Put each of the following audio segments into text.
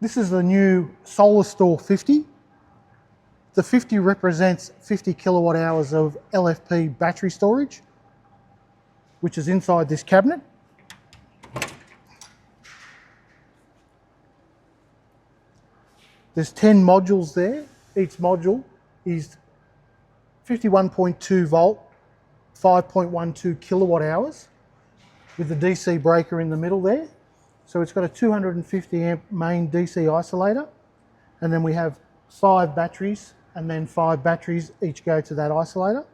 This is the new SolarStore50. The 50 represents 50 kilowatt hours of LFP battery storage, which is inside this cabinet. There's 10 modules there. Each module is 51.2 volt, 5.12 kilowatt hours with the DC breaker in the middle there. So it's got a 250 amp main DC isolator, and then we have 5 batteries, and then 5 batteries each go to that isolator.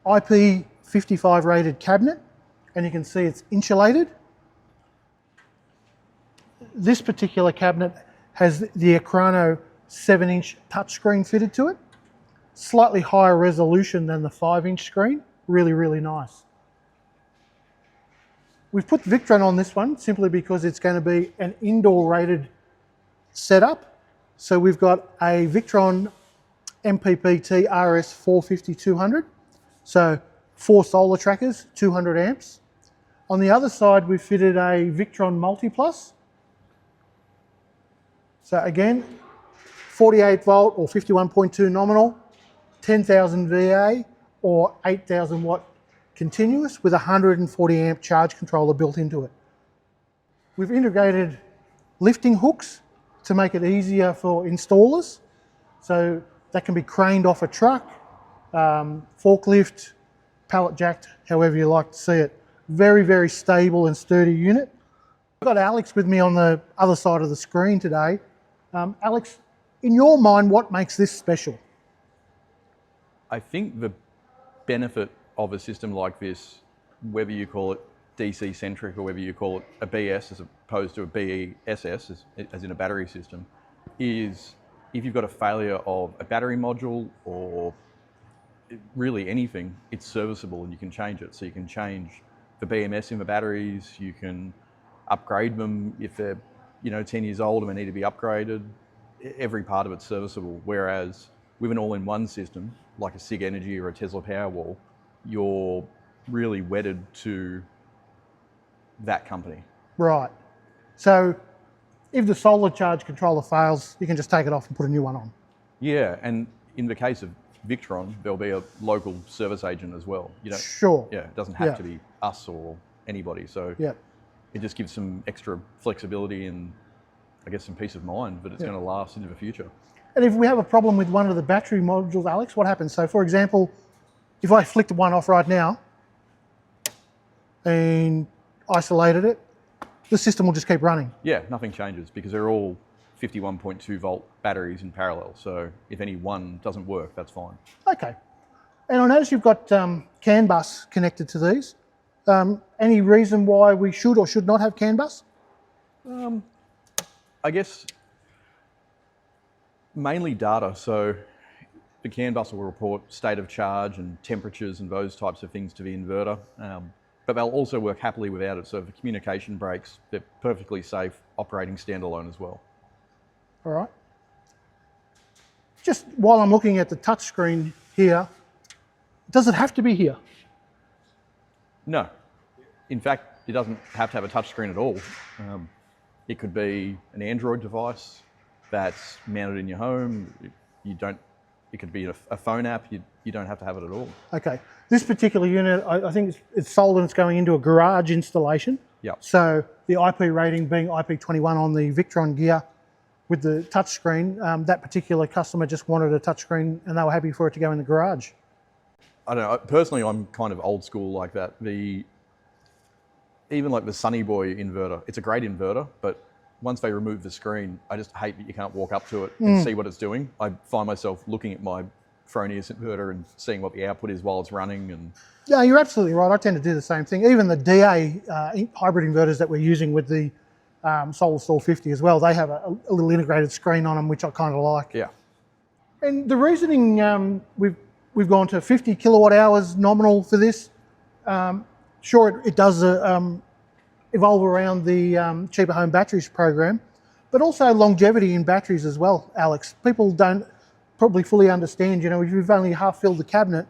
IP55 rated cabinet, and you can see it's insulated. This particular cabinet has the Ekrano 7-inch touchscreen fitted to it. Slightly higher resolution than the 5-inch screen. Really, really nice. We've put Victron on this one simply because it's going to be an indoor rated setup. So we've got a Victron MPPT RS 450-200. So 4 solar trackers, 200 amps. On the other side, we've fitted a Victron MutilPlus. So again, 48 volt or 51.2 nominal, 10,000 VA or 8,000 watt continuous with a 140 amp charge controller built into it. We've integrated lifting hooks to make it easier for installers. So that can be craned off a truck, forklift, pallet jacked, however you like to see it. Very, very stable and sturdy unit. I've got Alex with me on the other side of the screen today. Alex, in your mind, what makes this special? I think the benefit of a system like this, whether you call it DC centric or whether you call it a BS as opposed to a BESS, as in a battery system, is if you've got a failure of a battery module or really anything, it's serviceable and you can change it. So you can change the BMS in the batteries, you can upgrade them if they're 10 years old and they need to be upgraded. Every part of it's serviceable. Whereas with an all-in-one system, like a SIG Energy or a Tesla Powerwall, you're really wedded to that company. Right. So if the solar charge controller fails, you can just take it off and put a new one on. Yeah, and in the case of Victron, there'll be a local service agent as well. Sure. Yeah, it doesn't have to be us or anybody. So it just gives some extra flexibility and I guess some peace of mind that it's going to last into the future. And if we have a problem with one of the battery modules, Alex, what happens? So for example, if I flicked one off right now and isolated it, the system will just keep running. Yeah, nothing changes because they're all 51.2 volt batteries in parallel. So if any one doesn't work, that's fine. Okay. And I notice you've got CAN bus connected to these. Any reason why we should or should not have CAN bus? I guess mainly data. So the CAN bus will report state of charge and temperatures and those types of things to the inverter. But they'll also work happily without it. So if the communication breaks, they're perfectly safe operating standalone as well. All right. Just while I'm looking at the touchscreen here, does it have to be here? No. In fact, it doesn't have to have a touchscreen at all. It could be an Android device that's mounted in your home. It could be a phone app. You don't have to have it at all. Okay. This particular unit, I think it's sold and it's going into a garage installation. Yeah. So the IP rating being IP21 on the Victron gear with the touchscreen, that particular customer just wanted a touchscreen and they were happy for it to go in the garage. I don't know. Personally, I'm kind of old school like that. Even like the Sunny Boy inverter, it's a great inverter, but once they remove the screen, I just hate that you can't walk up to it and see what it's doing. I find myself looking at my Fronius inverter and seeing what the output is while it's running. And yeah, you're absolutely right. I tend to do the same thing. Even the DA hybrid inverters that we're using with the SolarStore50 as well, they have a little integrated screen on them, which I kind of like. Yeah. And the reasoning we've gone to 50 kilowatt hours nominal for this. Sure, it does evolve around the cheaper home batteries program, but also longevity in batteries as well, Alex. People don't probably fully understand, if you've only half filled the cabinet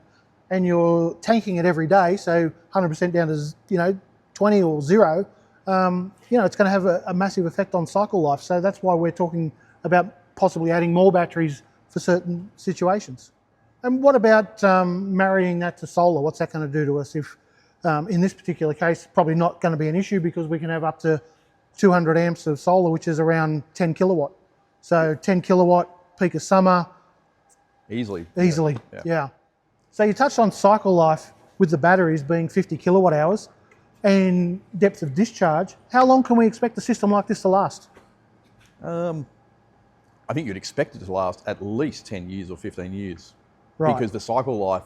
and you're tanking it every day, so 100% down to 20 or 0, you know, it's going to have a massive effect on cycle life. So that's why we're talking about possibly adding more batteries for certain situations. And what about marrying that to solar? What's that going to do to us if, in this particular case, probably not going to be an issue because we can have up to 200 amps of solar, which is around 10 kilowatt. So 10 kilowatt, peak of summer. Easily. Yeah. So you touched on cycle life with the batteries being 50 kilowatt hours and depth of discharge. How long can we expect a system like this to last? I think you'd expect it to last at least 10 years or 15 years. Right. Because the cycle life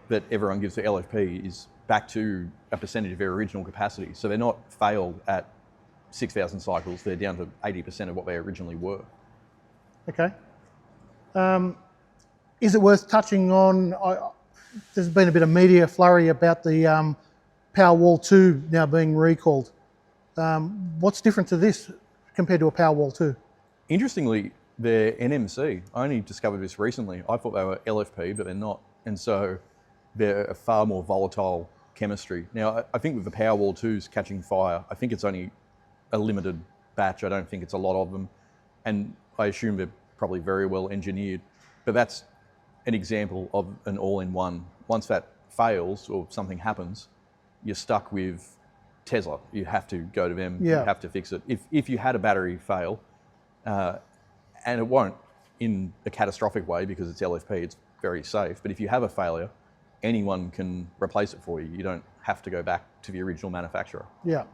that everyone gives to LFP is back to a percentage of their original capacity. So they're not failed at 6,000 cycles, they're down to 80% of what they originally were. Okay. Is it worth touching on, there's been a bit of media flurry about the Powerwall 2 now being recalled. What's different to this compared to a Powerwall 2? Interestingly, they're NMC. I only discovered this recently. I thought they were LFP, but they're not. And so they're a far more volatile chemistry. Now, I think with the Powerwall 2s catching fire, I think it's only a limited batch. I don't think it's a lot of them. And I assume they're probably very well engineered. But that's an example of an all-in-one. Once that fails or something happens, you're stuck with Tesla. You have to go to them, you have to fix it. If you had a battery fail, and it won't in a catastrophic way because it's LFP, it's very safe. But if you have a failure, anyone can replace it for you. You don't have to go back to the original manufacturer. Yeah.